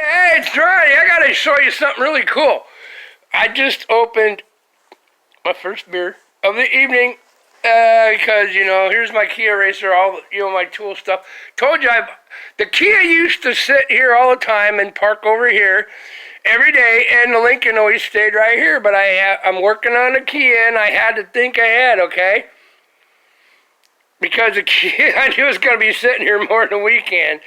Hey, it's Ronnie. I gotta show you something really cool. I just opened my first beer of the evening because, here's my Kia Racer, all, my tool stuff. Told you, the Kia used to sit here all the time and park over here every day, and the Lincoln always stayed right here, but I'm working on the Kia, and I had to think ahead, okay? Because the Kia, I knew it was going to be sitting here more than a weekend.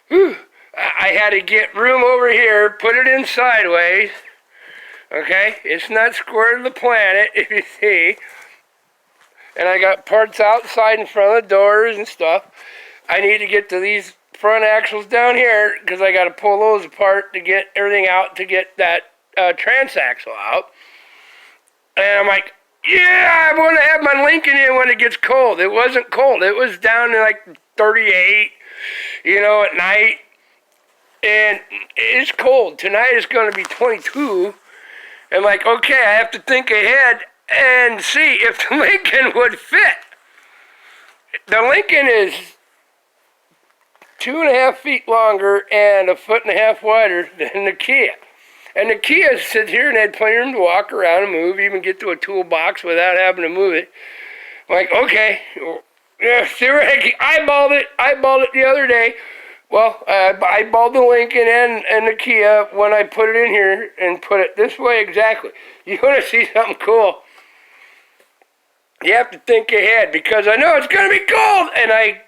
Whew. I had to get room over here, put it in sideways, okay? It's not square to the planet, if you see. And I got parts outside in front of the doors and stuff. I need to get to these front axles down here because I got to pull those apart to get everything out to get that transaxle out. And I'm like, yeah, I want to have my Lincoln in when it gets cold. It wasn't cold. It was down to like 38, at night. And it's cold. Tonight it's going to be 22. And like, okay, I have to think ahead and see if the Lincoln would fit. The Lincoln is 2.5 feet longer and 1.5 feet wider than the Kia. And the Kia sits here and had plenty of room to walk around and move, even get to a toolbox without having to move it. I'm like, okay, yeah, theoretically, eyeballed it the other day. Well, I eyeballed the Lincoln and the Kia when I put it in here and put it this way exactly. You want to see something cool? You have to think ahead because I know it's going to be cold, and I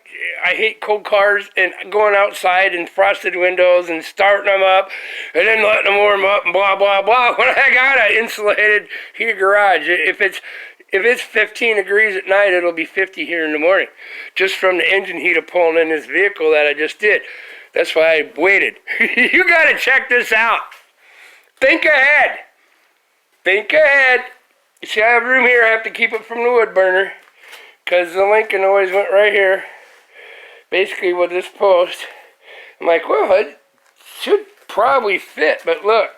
hate cold cars and going outside and frosted windows and starting them up and then letting them warm up and blah, blah, blah. When I got an insulated heated garage, if it's 15 degrees at night, it'll be 50 here in the morning, just from the engine heat of pulling in this vehicle that I just did. That's why I waited. You got to check this out. Think ahead. Think ahead. See, I have room here. I have to keep it from the wood burner because the Lincoln always went right here, basically with this post. I'm like, well, it should probably fit, but look,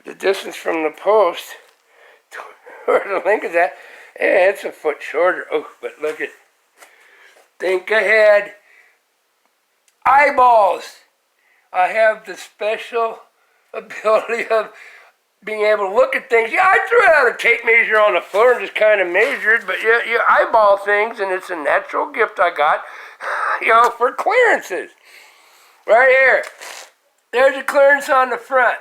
the distance from the post to where the Lincoln's at, yeah, it's a foot shorter. Oh, but look at, think ahead. Eyeballs. I have the special ability of being able to look at things. Yeah, I threw out a tape measure on the floor and just kind of measured, but yeah, you eyeball things, and it's a natural gift I got, for clearances. Right here. There's a clearance on the front.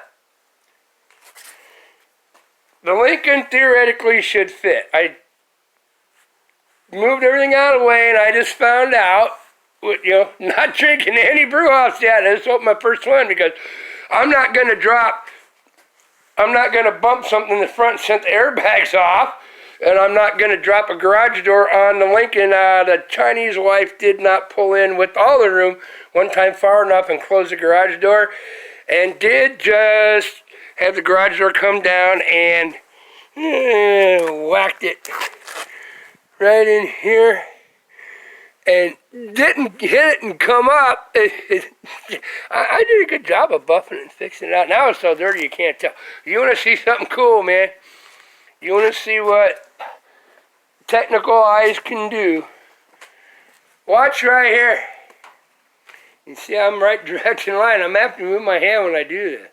The Lincoln theoretically should fit. I moved everything out of the way, and I just found out, not drinking any brew house yet. This is my first one because I'm not going to bump something in the front and set the airbags off, and I'm not going to drop a garage door on the Lincoln. The Chinese wife did not pull in with all the room one time far enough and close the garage door, and did just have the garage door come down and whacked it right in here and didn't hit it and come up. I did a good job of buffing it and fixing it out. Now it's so dirty you can't tell. You want to see something cool, man? You want to see what technical eyes can do? Watch right here. You see I'm right direction line. I'm having to move my hand when I do this.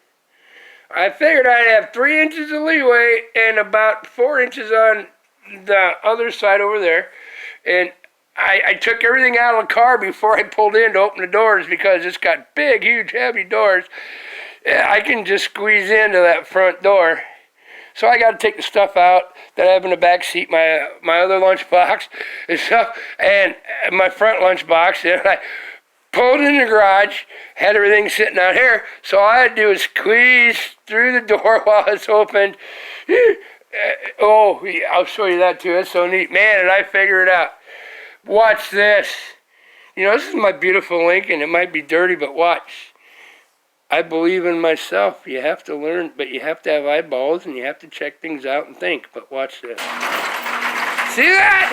I figured I'd have 3 inches of leeway and about 4 inches on the other side over there. And I took everything out of the car before I pulled in to open the doors because it's got big, huge, heavy doors. I can just squeeze into that front door. So I got to take the stuff out that I have in the back seat, my other lunchbox and stuff, and my front lunchbox. And I pulled in the garage, had everything sitting out here. So all I had to do was squeeze through the door while it's open. Oh, I'll show you that too. That's so neat. Man, and I figured it out. Watch this. This is my beautiful Lincoln. It might be dirty, but watch. I believe in myself. You have to learn, but you have to have eyeballs, and you have to check things out and think. But watch this. See that?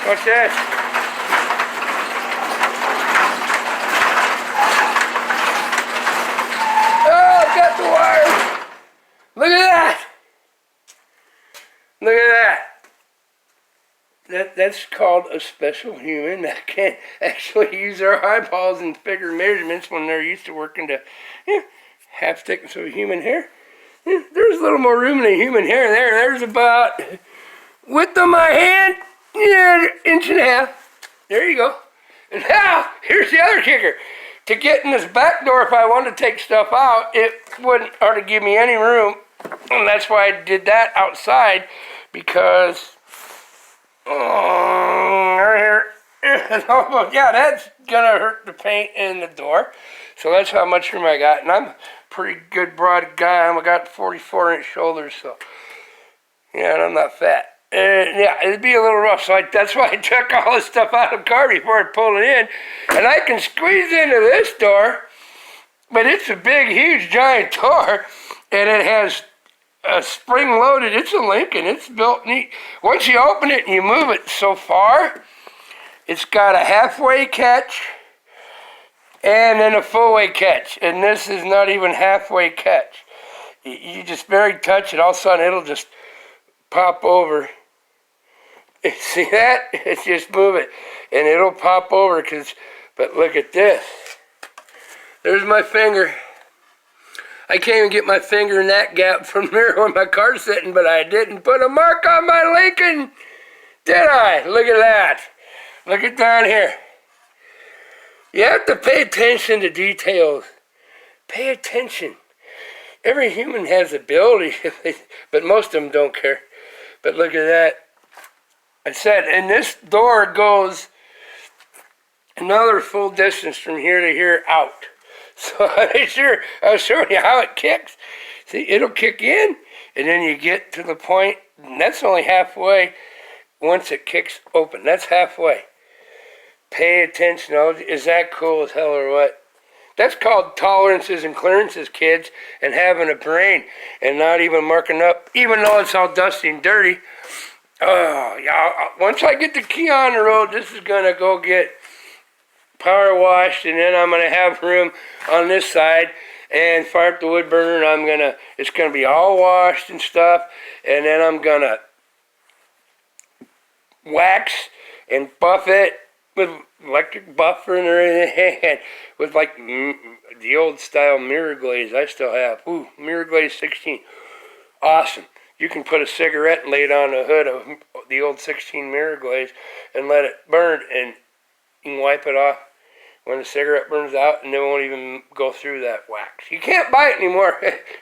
Watch this. Oh, I've got the wire. Look at that. Look at that. That's called a special human that can actually use their eyeballs and figure measurements when they're used to working to half thickness of a human hair. There's a little more room than a human hair there. There's about width of my hand, inch and a half. There you go. And now, here's the other kicker. To get in this back door, if I wanted to take stuff out, it wouldn't hardly give me any room. And that's why I did that outside, because right here, yeah, that's gonna hurt the paint in the door. So that's how much room I got. And I'm a pretty good broad guy. I got 44-inch shoulders, so yeah, and I'm not fat. Yeah, it'd be a little rough, so that's why I took all this stuff out of the car before I pulled it in. And I can squeeze into this door, but it's a big, huge, giant door, and it has a spring-loaded, it's a Lincoln, it's built neat. Once you open it and you move it so far, it's got a halfway catch and then a full-way catch, and this is not even halfway catch. You just barely touch it, all of a sudden it'll just pop over. See that? It's just move it, and it'll pop over. But look at this. There's my finger. I can't even get my finger in that gap from there where my car's sitting, but I didn't put a mark on my Lincoln, did I? Look at that. Look at down here. You have to pay attention to details. Pay attention. Every human has ability, but most of them don't care. But look at that. I said, and this door goes another full distance from here to here out. So I was showing you how it kicks. See, it'll kick in, and then you get to the point, and that's only halfway once it kicks open. That's halfway. Pay attention. Is that cool as hell or what? That's called tolerances and clearances, kids, and having a brain and not even marking up, even though it's all dusty and dirty. Oh, yeah, once I get the key on the road, this is going to go get power washed, and then I'm going to have room on this side and fire up the wood burner, and it's going to be all washed and stuff, and then I'm going to wax and buff it with electric buffer and everything, with like the old style mirror glaze I still have. Ooh, mirror glaze 16. Awesome. You can put a cigarette and lay it on the hood of the old 16 mirror glaze and let it burn, and you can wipe it off when the cigarette burns out, and it won't even go through that wax. You can't buy it anymore.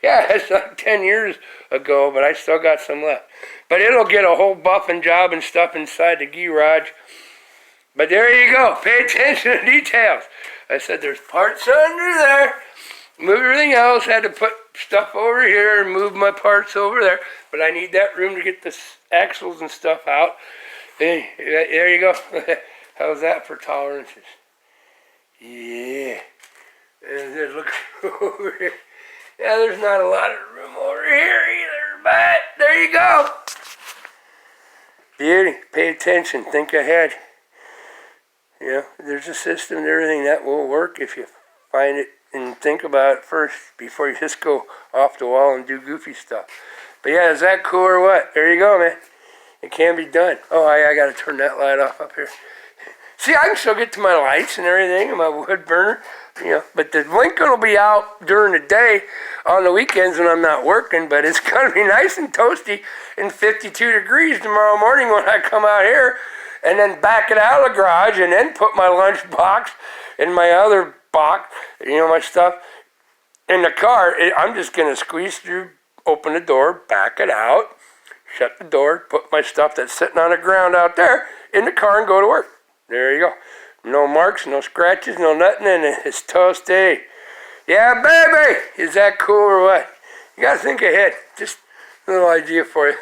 Yeah, it's like 10 years ago, but I still got some left. But it'll get a whole buffing job and stuff inside the garage. But there you go. Pay attention to details. I said there's parts under there. Move everything else. Had to put stuff over here and move my parts over there. But I need that room to get the axles and stuff out. Hey, there you go. How's that for tolerances? Yeah. And then look over here. Yeah, there's not a lot of room over here either. But there you go. Beauty. Pay attention. Think ahead. You know, there's a system and everything that will work if you find it and think about it first before you just go off the wall and do goofy stuff. But yeah, is that cool or what? There you go, man. It can be done. Oh, I got to turn that light off up here. See, I can still get to my lights and everything and my wood burner, you know. But the Lincoln will be out during the day on the weekends when I'm not working. But it's going to be nice and toasty and 52 degrees tomorrow morning when I come out here. And then back it out of the garage, and then put my lunch box and my other box, you know, my stuff, in the car. I'm just going to squeeze through, open the door, back it out, shut the door, put my stuff that's sitting on the ground out there in the car and go to work. There you go. No marks, no scratches, no nothing, and it's toasty. Yeah, baby! Is that cool or what? You got to think ahead. Just a little idea for you.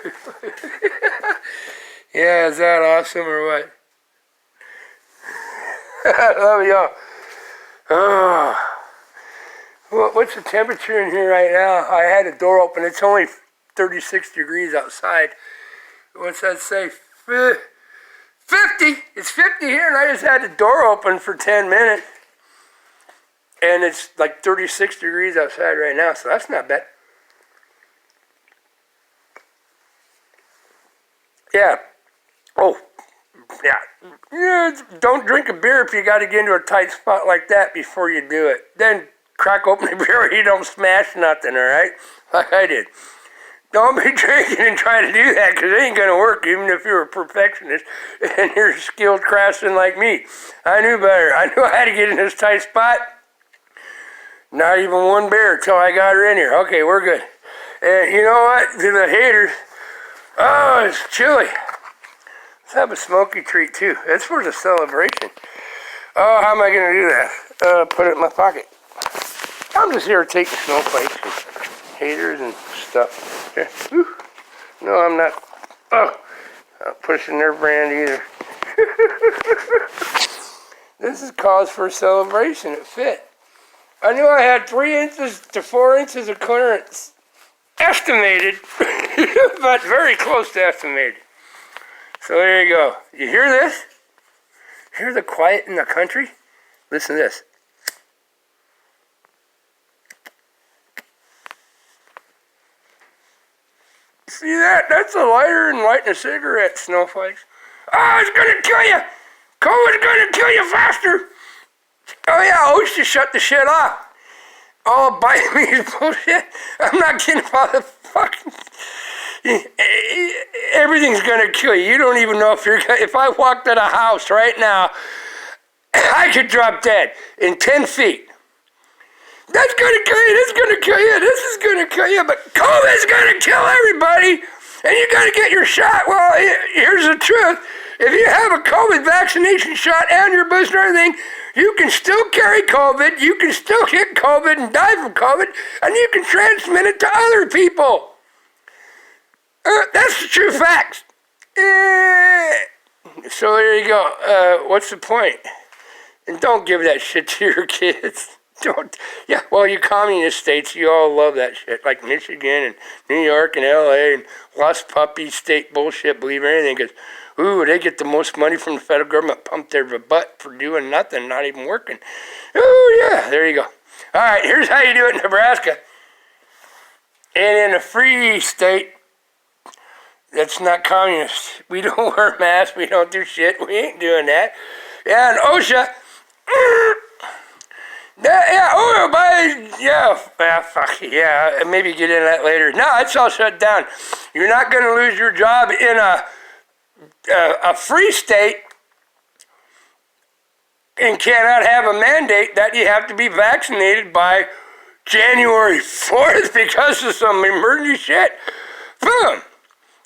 Yeah, is that awesome or what? I love y'all. Oh. What's the temperature in here right now? I had the door open. It's only 36 degrees outside. What's that say? 50. It's 50 here, and I just had the door open for 10 minutes. And it's like 36 degrees outside right now, so that's not bad. Yeah. Oh, Yeah, don't drink a beer if you got to get into a tight spot like that before you do it. Then crack open the beer, you don't smash nothing, all right? Like I did. Don't be drinking and trying to do that, because it ain't going to work, even if you're a perfectionist and you're a skilled craftsman like me. I knew better. I knew I had to get in this tight spot. Not even one beer till I got her in here. Okay, we're good. And you know what? To the haters, oh, it's chilly. Let's have a smoky treat, too. That's for the celebration. Oh, how am I going to do that? Put it in my pocket. I'm just irritating snowflakes and haters and stuff. Okay. No, I'm not. Oh, not pushing their brand either. This is cause for celebration. It fit. I knew I had 3 inches to 4 inches of clearance. Estimated, but very close to estimated. So there you go. You hear this? Hear the quiet in the country? Listen to this. See that? That's a lighter than lighting a cigarette, snowflakes. Oh, it's gonna kill you! COVID's gonna kill you faster! Oh yeah, OSHA shut the shit off. All biting me is bullshit. I'm not kidding about the fucking... Everything's gonna kill you. You don't even know if you're gonna... If I walked in a house right now, I could drop dead in 10 feet. That's gonna kill you, this is gonna kill you, this is gonna kill you, but COVID's gonna kill everybody, and you gotta get your shot. Well, here's the truth. If you have a COVID vaccination shot and your booster and everything, you can still carry COVID, you can still get COVID and die from COVID, and you can transmit it to other people. That's the true facts. So there you go. What's the point? And don't give that shit to your kids. Don't. Yeah, well, you communist states, you all love that shit, like Michigan and New York and LA and lost puppy state bullshit, believe anything, because, ooh, they get the most money from the federal government pumped their butt for doing nothing, not even working. Oh, yeah, there you go. All right, here's how you do it in Nebraska. And in a free state that's not communist, we don't wear masks, we don't do shit, we ain't doing that. Yeah, and OSHA, maybe get into that later. No, it's all shut down. You're not going to lose your job in a free state and cannot have a mandate that you have to be vaccinated by January 4th because of some emergency shit. Boom.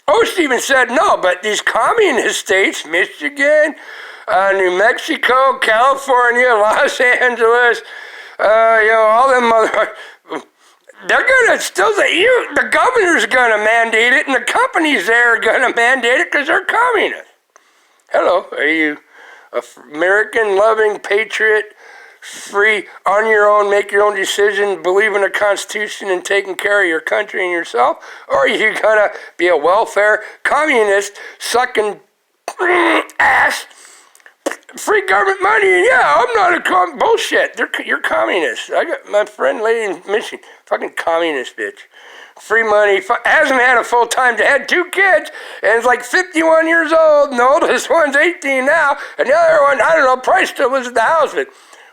OSHA even said no, but these communist states, Michigan, New Mexico, California, Los Angeles, all them they're gonna still say the governor's gonna mandate it, and the companies there are gonna mandate it because they're communists. Hello, are you American loving patriot, free on your own, make your own decision, believe in the Constitution and taking care of your country and yourself, or are you gonna be a welfare communist sucking ass? Free government money, yeah, I'm not a bullshit. You're communist. I got my friend lady in Michigan, fucking communist bitch. Free money, hasn't had a full-time, had 2 kids, and is like 51 years old, and the oldest one's 18 now, and the other one, I don't know, probably still lives at the house, but,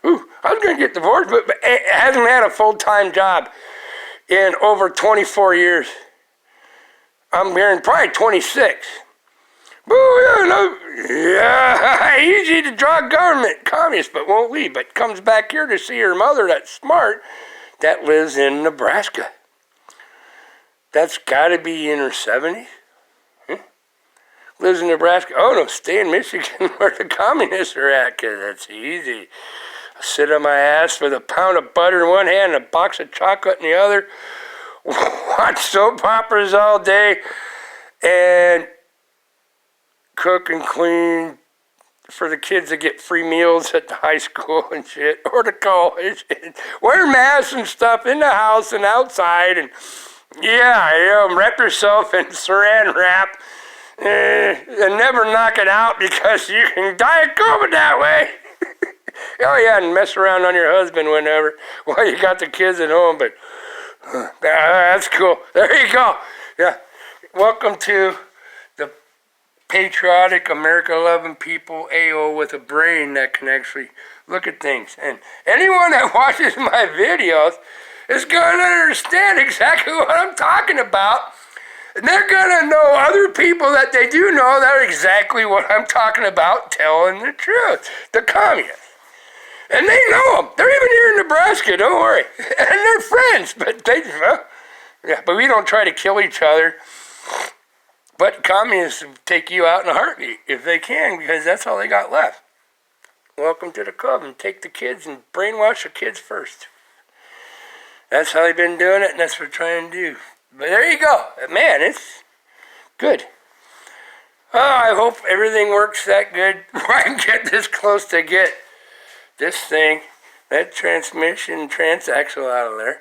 ooh, I was going to get divorced, but hasn't had a full-time job in over 24 years. I'm hearing probably 26. Yeah, easy to draw government, communist, but won't leave, but comes back here to see her mother that's smart, that lives in Nebraska. That's got to be in her 70s. Lives in Nebraska. Oh, no, stay in Michigan where the communists are at, because that's easy. I sit on my ass with a pound of butter in one hand and a box of chocolate in the other, watch soap operas all day, and cook and clean for the kids to get free meals at the high school and shit, or the college, and wear masks and stuff in the house and outside, and wrap yourself in saran wrap, and never knock it out because you can die of COVID that way. Oh yeah, and mess around on your husband whenever while you got the kids at home, but that's cool. There you go. Yeah, welcome to patriotic, America-loving people, AO, with a brain that can actually look at things. And anyone that watches my videos is going to understand exactly what I'm talking about. And they're going to know other people that they do know that are exactly what I'm talking about, telling the truth. The communists. And they know them. They're even here in Nebraska, don't worry. And they're friends, but but we don't try to kill each other. But communists take you out in a heartbeat if they can, because that's all they got left. Welcome to the club, and take the kids and brainwash the kids first. That's how they've been doing it, and that's what we're trying to do. But there you go. Man, it's good. Oh, I hope everything works that good where I can get this close to get this thing, that transmission, transaxle out of there,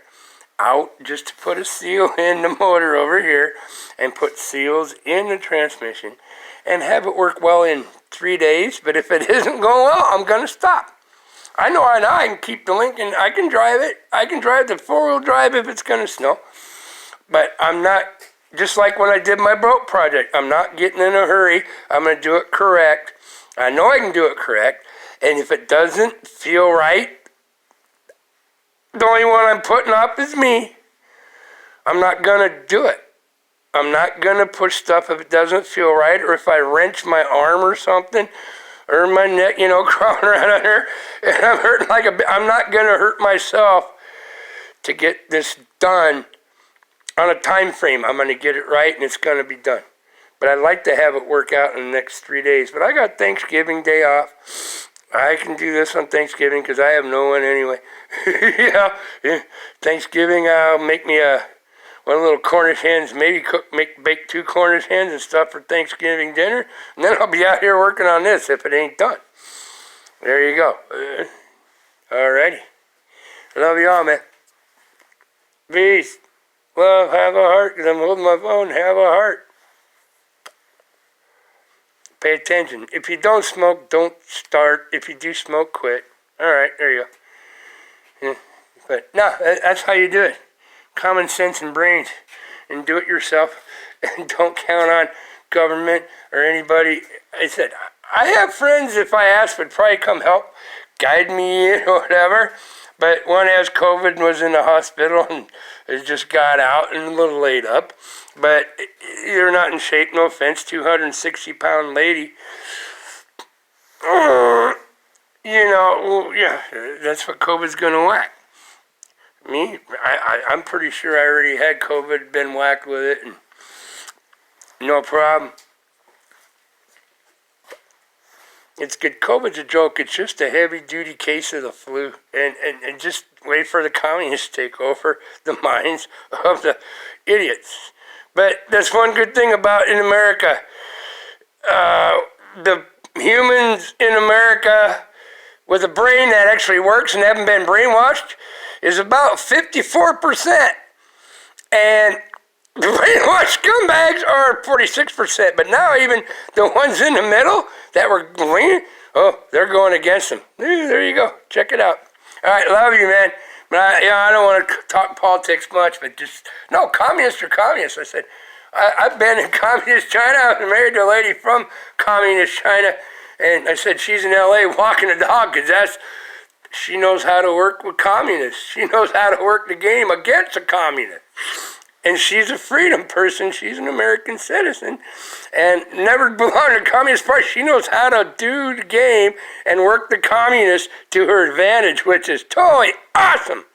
out, just to put a seal in the motor over here and put seals in the transmission and have it work well in 3 days. But if it isn't going well, I'm going to stop. I know I can keep the Lincoln. I can drive it. I can drive the four-wheel drive if it's going to snow. But I'm not, just like when I did my boat project, I'm not getting in a hurry. I'm going to do it correct. I know I can do it correct. And if it doesn't feel right, the only one I'm putting up is me. I'm not going to do it. I'm not going to push stuff if it doesn't feel right, or if I wrench my arm or something, or my neck, crawling around under, and I'm hurting I'm not going to hurt myself to get this done on a time frame. I'm going to get it right, and it's going to be done. But I'd like to have it work out in the next 3 days. But I got Thanksgiving Day off. I can do this on Thanksgiving because I have no one anyway. yeah. Thanksgiving, I'll make me one little Cornish hens, maybe bake 2 Cornish hens and stuff for Thanksgiving dinner. And then I'll be out here working on this if it ain't done. There you go. Alrighty. Love you all, man. Peace. Love, have a heart, because I'm holding my phone. Have a heart. Pay attention. If you don't smoke, don't start. If you do smoke, quit. All right, there you go. Yeah. But no, that's how you do it. Common sense and brains. And do it yourself. And don't count on government or anybody. I said, I have friends, if I asked, would probably come help, guide me in or whatever. But one has COVID and was in the hospital and has just got out and a little laid up. But you're not in shape, no offense, 260-pound lady. Yeah, that's what COVID's going to whack. Me, I'm pretty sure I already had COVID, been whacked with it, and no problem. It's good. COVID's a joke. It's just a heavy-duty case of the flu. And just wait for the communists to take over the minds of the idiots. But that's one good thing about in America. The humans in America with a brain that actually works and haven't been brainwashed is about 54%. And the brainwashed scumbags are 46%. But now even the ones in the middle that were green, they're going against them. There you go. Check it out. All right, love you, man. But I don't want to talk politics much, but no, communists are communists. I said, I've been in communist China. I was married to a lady from communist China, and I said she's in L.A. walking a dog because she knows how to work with communists. She knows how to work the game against a communist. And she's a freedom person. She's an American citizen and never belonged to the Communist Party. She knows how to do the game and work the communists to her advantage, which is totally awesome.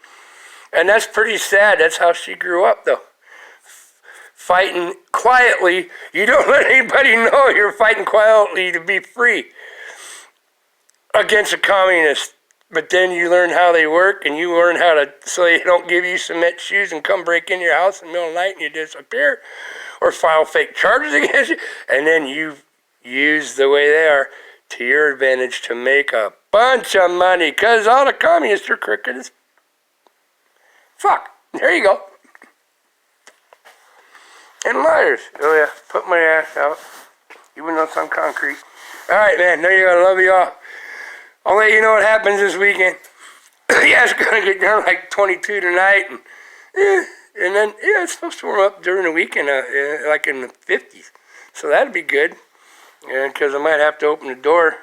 And that's pretty sad. That's how she grew up, though. Fighting quietly. You don't let anybody know you're fighting quietly to be free against a communist. But then you learn how they work, and you learn how to, so they don't give you cement shoes and come break into your house in the middle of the night and you disappear, or file fake charges against you, and then you use the way they are to your advantage to make a bunch of money, because all the communists are crooked as fuck. There you go. And liars. Oh yeah, put my ass out, even though it's on concrete. All right, man, there you go. Love you all. I'll let you know what happens this weekend. Yeah, it's going to get down like 22 tonight. And then, it's supposed to warm up during the weekend, like in the 50s. So that'd be good. And because I might have to open the door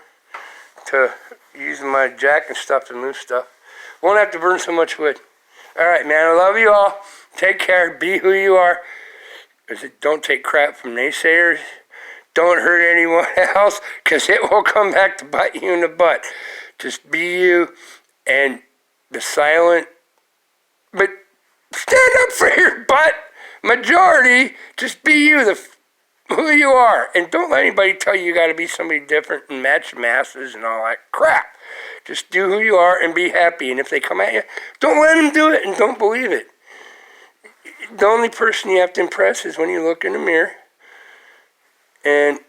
to use my jack and stuff to move stuff. Won't have to burn so much wood. All right, man. I love you all. Take care. Be who you are. Don't take crap from naysayers. Don't hurt anyone else, because it will come back to bite you in the butt. Just be you, and the silent, but stand up for your butt. Majority, just be you, who you are. And don't let anybody tell you got to be somebody different and match masses and all that crap. Just do who you are and be happy. And if they come at you, don't let them do it and don't believe it. The only person you have to impress is when you look in the mirror and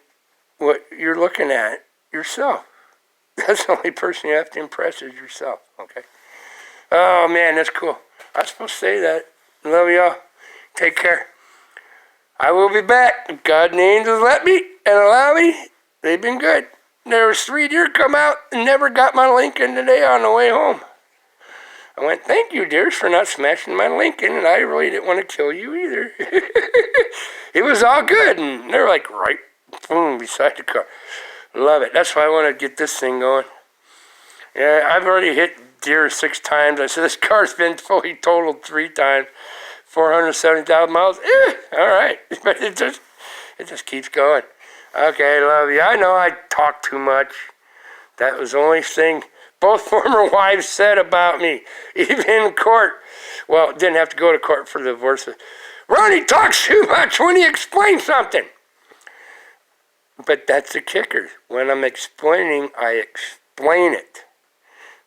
what you're looking at, yourself. That's the only person you have to impress is yourself, okay? Oh, man, that's cool. I was supposed to say that. Love y'all. Take care. I will be back. If God and the angels let me and allow me, they've been good. There was 3 deer come out and never got my Lincoln today on the way home. I went, thank you, dears, for not smashing my Lincoln, and I really didn't want to kill you either. It was all good, and they're like right boom beside the car. Love it. That's why I want to get this thing going. Yeah, I've already hit deer 6 times. I said, this car's been fully totaled 3 times. 470,000 miles. All right. But it just keeps going. Okay, love you. I know I talk too much. That was the only thing both former wives said about me, even in court. Well, didn't have to go to court for the divorce. Ronnie talks too much when he explains something. But that's the kicker. When I'm explaining, I explain it.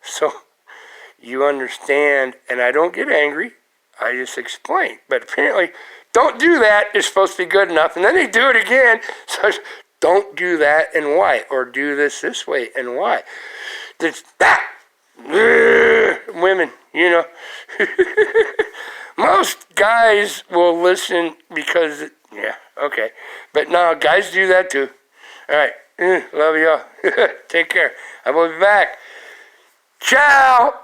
So you understand, and I don't get angry. I just explain. But apparently, don't do that is supposed to be good enough. And then they do it again. So don't do that and why. Or do this way and why. Women, you know. Most guys will listen because, yeah, okay. But no, guys do that too. All right. Love y'all. Take care. I will be back. Ciao.